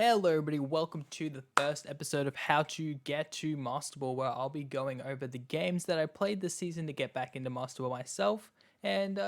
Hello everybody, welcome to the first episode of How to Get to Masterball, where I'll be going over the games that I played this season to get back into Masterball myself. And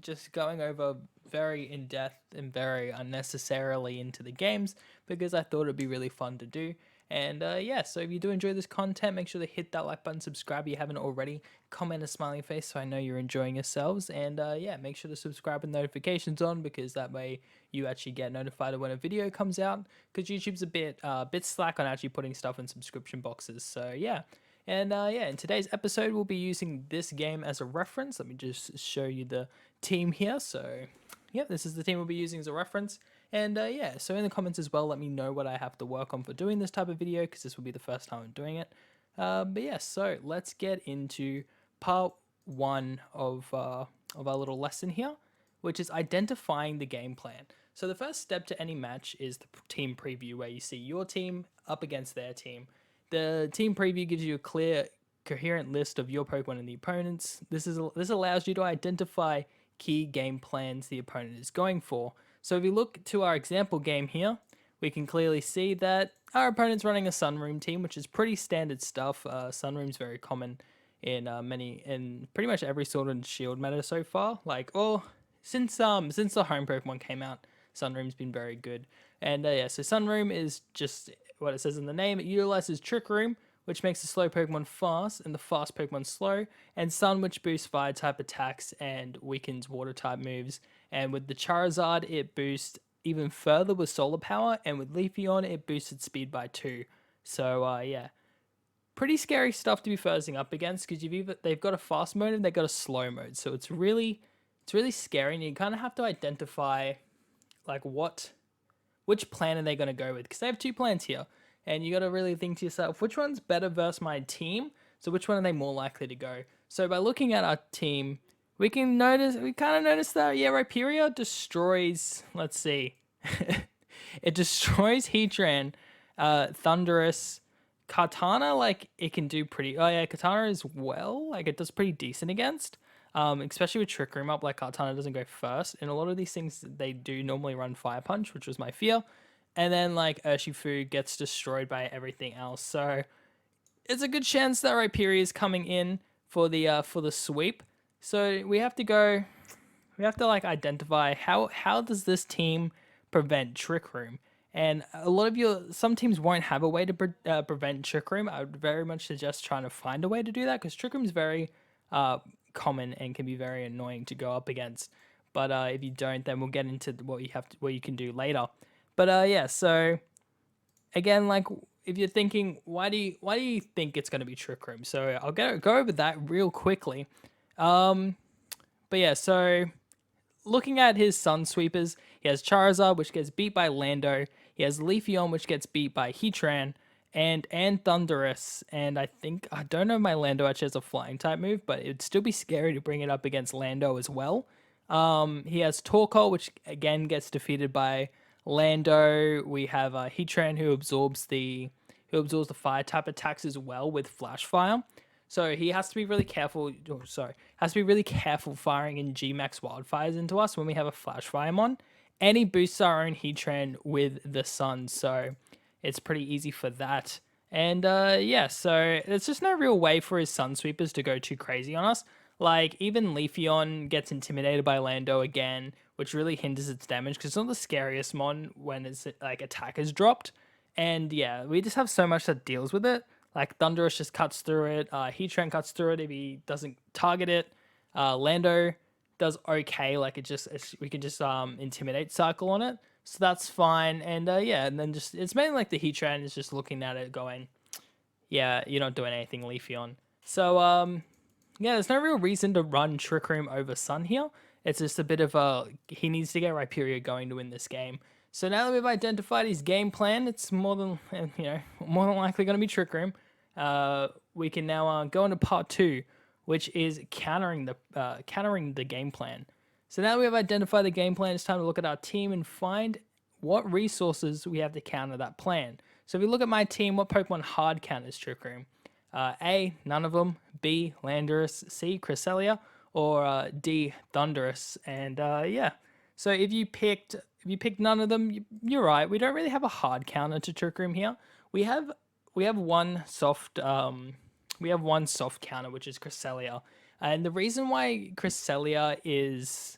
just going over very in-depth and very unnecessarily into the games because I thought it'd be really fun to do. And so if you do enjoy this content, make sure to hit that like button, subscribe if you haven't already, comment a smiling face so I know you're enjoying yourselves, and make sure to subscribe and notifications on because that way you actually get notified of when a video comes out, because YouTube's a bit slack on actually putting stuff in subscription boxes. So yeah. And in today's episode, we'll be using this game as a reference. Let me just show you the team here. So, yeah, this is the team we'll be using as a reference. And so in the comments as well, let me know what I have to work on for doing this type of video, because this will be the first time I'm doing it. So let's get into part one of our little lesson here, which is identifying the game plan. So the first step to any match is the team preview, where you see your team up against their team. The team preview gives you a clear, coherent list of your Pokemon and the opponents. This allows you to identify key game plans the opponent is going for. So if you look to our example game here, we can clearly see that our opponent's running a Sunroom team, which is pretty standard stuff. Sunroom's very common in pretty much every sort of Shield meta so far. Since the home Pokemon came out, Sunroom's been very good. And so Sunroom is just what it says in the name. It utilizes Trick Room, which makes the slow Pokemon fast and the fast Pokemon slow, and Sun, which boosts fire type attacks and weakens water type moves. And with the Charizard, it boosts even further with solar power, and with Leafeon, it boosts its speed by 2. So pretty scary stuff to be firsting up against, because they've got a fast mode and they've got a slow mode. So it's really scary, and you kind of have to identify like which plan are they going to go with, because they have two plans here, and you got to really think to yourself, which one's better versus my team? So which one are they more likely to go? So by looking at our team, we kind of notice that Rhyperior destroys, let's see, it destroys Heatran, Thunderous, Kartana, like it can do pretty. Oh yeah, Kartana as well. Like it does pretty decent against. Especially with Trick Room up, like Kartana doesn't go first. And a lot of these things, they do normally run Fire Punch, which was my fear. And then like Urshifu gets destroyed by everything else. So it's a good chance that Rhyperior is coming in for the sweep. So we have to like identify how does this team prevent Trick Room. And some teams won't have a way to prevent Trick Room. I would very much suggest trying to find a way to do that, because Trick Room is very common and can be very annoying to go up against. But if you don't, then we'll get into what you can do later. But so again, like if you're thinking, why do you think it's going to be Trick Room? So I'll go over that real quickly. So looking at his Sun Sweepers, he has Charizard, which gets beat by Lando. He has Leafeon, which gets beat by Heatran, and Thunderous. And I don't know if my Lando actually has a flying type move, but it'd still be scary to bring it up against Lando as well. He has Torkoal, which again gets defeated by Lando. We have Heatran, who absorbs the fire type attacks as well with Flash Fire. So he has to be really careful. Has to be really careful firing in G-Max Wildfires into us when we have a Flash Firemon. And he boosts our own Heatran with the Sun, so it's pretty easy for that. And so there's just no real way for his Sun Sweepers to go too crazy on us. Like even Leafeon gets intimidated by Lando again, which really hinders its damage, because it's not the scariest mon when its like attack is dropped. And yeah, we just have so much that deals with it. Like Thunderous just cuts through it. Heatran cuts through it if he doesn't target it. Lando does okay. Like we can just intimidate cycle on it, so that's fine. And and then just it's mainly like the Heatran is just looking at it, going, yeah, you're not doing anything, Leafeon. So there's no real reason to run Trick Room over Sun here. It's just a bit of he needs to get Rhyperior going to win this game. So now that we've identified his game plan, it's more than likely going to be Trick Room. We can now go into part 2, which is countering the game plan. So now that we have identified the game plan, it's time to look at our team and find what resources we have to counter that plan. So if you look at my team, what Pokemon hard counters Trick Room? A, none of them. B, Landorus. C, Cresselia. Or D, Thunderous. And So if you picked none of them, you're right. We don't really have a hard counter to Trick Room here. We have one soft counter, which is Cresselia. And the reason why Cresselia is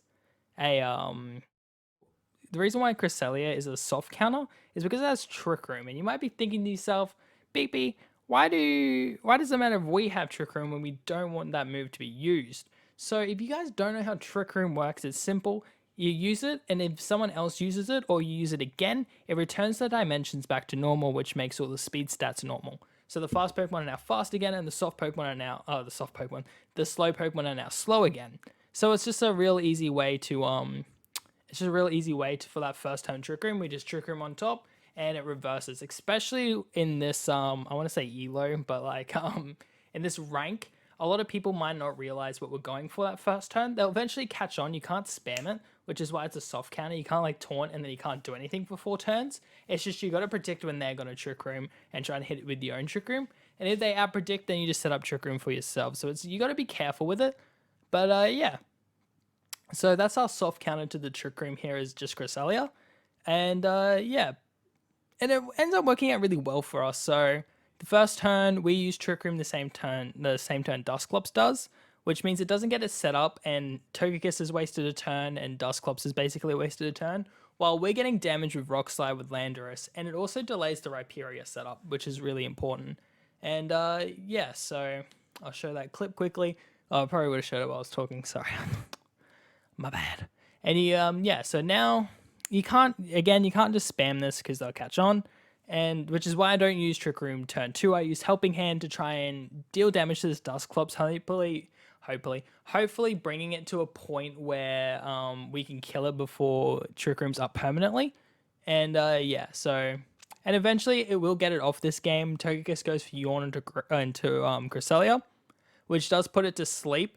a soft counter is because it has Trick Room. And you might be thinking to yourself, "BP, why does it matter if we have Trick Room when we don't want that move to be used?" So if you guys don't know how Trick Room works, it's simple. You use it, and if someone else uses it or you use it again, it returns the dimensions back to normal, which makes all the speed stats normal. So the fast Pokemon are now fast again, and the slow Pokemon are now slow again. So it's just a real easy way to for that first turn Trick Room. We just Trick Room on top, and it reverses. Especially in this I want to say Elo, but like in this rank, a lot of people might not realize what we're going for that first turn. They'll eventually catch on. You can't spam it, which is why it's a soft counter. You can't like taunt and then you can't do anything for 4 turns. It's just you got to predict when they're going to Trick Room and try and hit it with your own Trick Room. And if they out predict, then you just set up Trick Room for yourself. So you got to be careful with it. But yeah. So that's our soft counter to the Trick Room here is just Cresselia. And yeah. And it ends up working out really well for us. So the first turn, we use Trick Room the same turn Dusclops does, which means it doesn't get it set up, and Togekiss has wasted a turn, and Dusclops has basically wasted a turn, while we're getting damage with Rock Slide with Landorus, and it also delays the Rhyperior setup, which is really important. And yeah, so I'll show that clip quickly. Oh, I probably would have showed it while I was talking, sorry. My bad. And yeah, so now you can't just spam this because they'll catch on, and which is why I don't use Trick Room turn 2. I use Helping Hand to try and deal damage to this Dusclops, hopefully bringing it to a point where we can kill it before Trick Room's up permanently. And yeah, so and eventually it will get it off this game. Togekiss goes for Yawn into Cresselia, which does put it to sleep,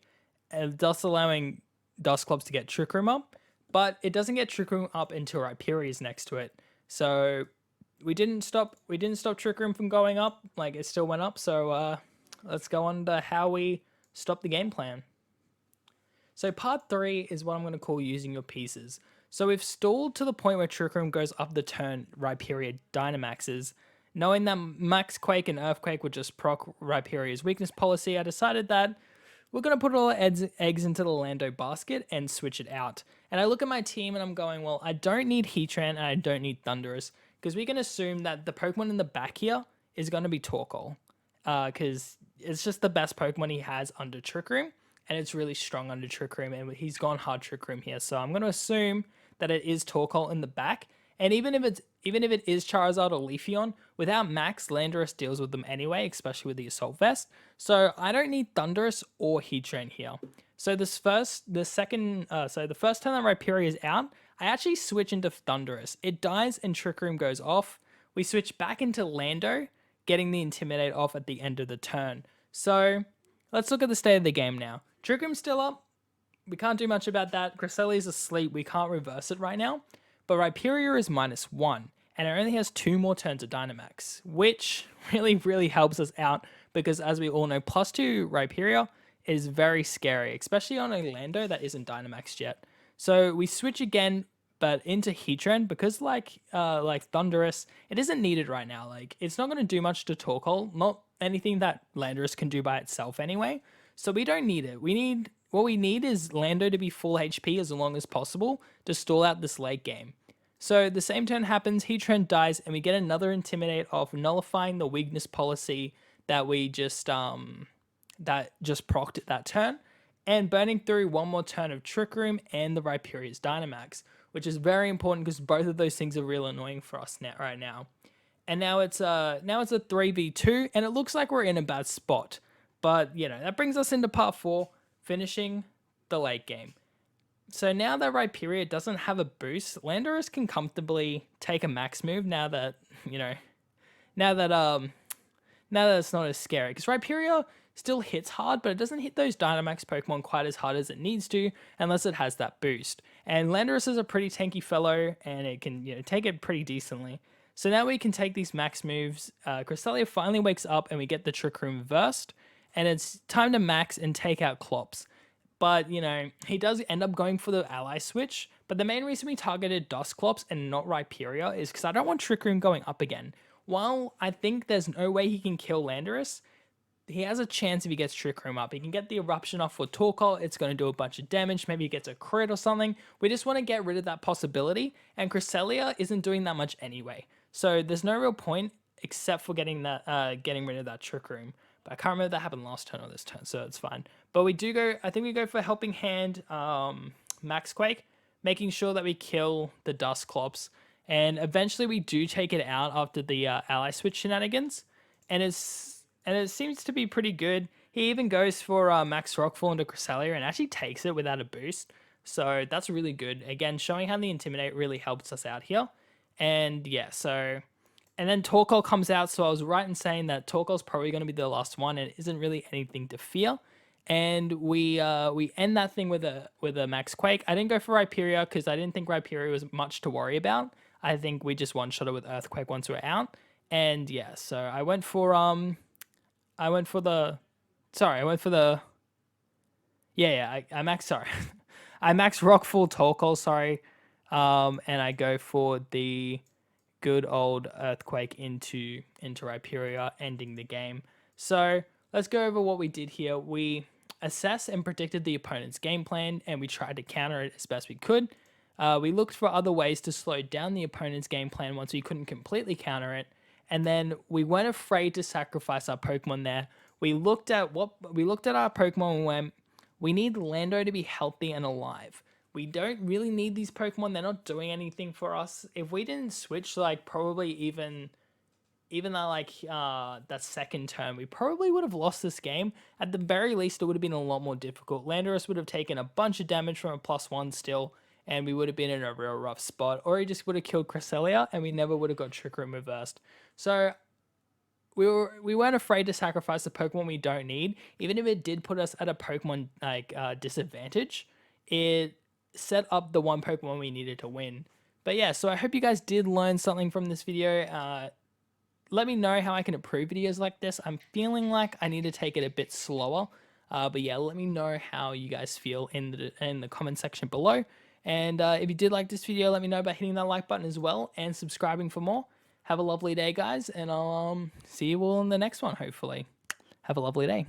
and thus allowing Dusclops to get Trick Room up, but it doesn't get Trick Room up until Rhyperior is next to it. So we didn't stop Trick Room from going up, like it still went up. So let's go on to how we stop the game plan. So part 3 is what I'm going to call using your pieces. So we've stalled to the point where Trick Room goes up the turn Rhyperior Dynamaxes. Knowing that Max Quake and Earthquake would just proc Rhyperior's weakness policy, I decided that we're going to put all our eggs into the Lando basket and switch it out. And I look at my team and I'm going, well, I don't need Heatran and I don't need Thundurus, because we can assume that the Pokemon in the back here is going to be Torkoal, because it's just the best Pokemon he has under Trick Room, and it's really strong under Trick Room, and he's gone hard Trick Room here. So I'm going to assume that it is Torkoal in the back. And even if it is Charizard or Leafeon, without Max, Landorus deals with them anyway, especially with the Assault Vest. So I don't need Thundurus or Heatran here. So the first time that Rhyperior is out, I actually switch into Thundurus. It dies and Trick Room goes off. We switch back into Lando, getting the Intimidate off at the end of the turn. So let's look at the state of the game now. Trick Room's still up. We can't do much about that. Cresselia's asleep. We can't reverse it right now. But Rhyperior is -1, and it only has 2 more turns of Dynamax, which really, really helps us out, because as we all know, +2 Rhyperior is very scary, especially on a Lando that isn't Dynamaxed yet. So we switch again, but into Heatran, because like Thundurus, it isn't needed right now. Like, it's not going to do much to Torkoal, not anything that Landorus can do by itself anyway. So we don't need it. What we need is Lando to be full HP as long as possible to stall out this late game. So the same turn happens, Heatran dies, and we get another Intimidate off, nullifying the weakness policy that we just procced at that turn, and burning through one more turn of Trick Room and the Rhyperior's Dynamax, which is very important because both of those things are real annoying for us right now. And now it's a 3v2, and it looks like we're in a bad spot. But, you know, that brings us into part 4, finishing the late game. So now that Rhyperior doesn't have a boost, Landorus can comfortably take a max move now that it's not as scary. Because Rhyperior still hits hard, but it doesn't hit those Dynamax Pokemon quite as hard as it needs to unless it has that boost. And Landorus is a pretty tanky fellow, and it can take it pretty decently. So now we can take these max moves. Cresselia finally wakes up, and we get the Trick Room reversed. And it's time to max and take out Clops. but, you know, he does end up going for the ally switch. But the main reason we targeted Dusclops and not Rhyperior is because I don't want Trick Room going up again. While I think there's no way he can kill Landorus, he has a chance if he gets Trick Room up. He can get the Eruption off for Torkoal. It's going to do a bunch of damage. Maybe he gets a crit or something. We just want to get rid of that possibility. And Cresselia isn't doing that much anyway. So there's no real point except for getting rid of that Trick Room. But I can't remember if that happened last turn or this turn, so it's fine. But we do go, I think we go for Helping Hand Max Quake, making sure that we kill the Dusclops. And eventually we do take it out after the ally switch shenanigans. And it seems to be pretty good. He even goes for Max Rockfall into Cresselia and actually takes it without a boost. So that's really good. Again, showing how the Intimidate really helps us out here. And yeah, so... And then Torkoal comes out, so I was right in saying that Torkoal's probably going to be the last one, and it isn't really anything to fear. And we end that thing with a Max Quake. I didn't go for Rhyperior because I didn't think Rhyperior was much to worry about. I think we just one-shot it with Earthquake once we're out. And yeah, so I went for I max Rockfall Torkoal, sorry. And I go for the good old Earthquake into Rhyperior, ending the game. So let's go over what we did here. We assessed and predicted the opponent's game plan, and we tried to counter it as best we could. We looked for other ways to slow down the opponent's game plan once we couldn't completely counter it. And then we weren't afraid to sacrifice our Pokemon there. We looked at our Pokemon and went, we need Lando to be healthy and alive. We don't really need these Pokemon. They're not doing anything for us. If we didn't switch, like, probably even that second turn, we probably would have lost this game. At the very least, it would have been a lot more difficult. Landorus would have taken a bunch of damage from a +1 still, and we would have been in a real rough spot. Or he just would have killed Cresselia, and we never would have got Trick Room reversed. So we weren't afraid to sacrifice the Pokemon we don't need, even if it did put us at a Pokemon disadvantage. It set up the one Pokemon we needed to win. But yeah, so I hope you guys did learn something from this video. Let me know how I can improve videos like this. I'm feeling like I need to take it a bit slower. But yeah, let me know how you guys feel in the comment section below. And if you did like this video, let me know by hitting that like button as well and subscribing for more. Have a lovely day, guys, and I'll see you all in the next one, hopefully. Have a lovely day.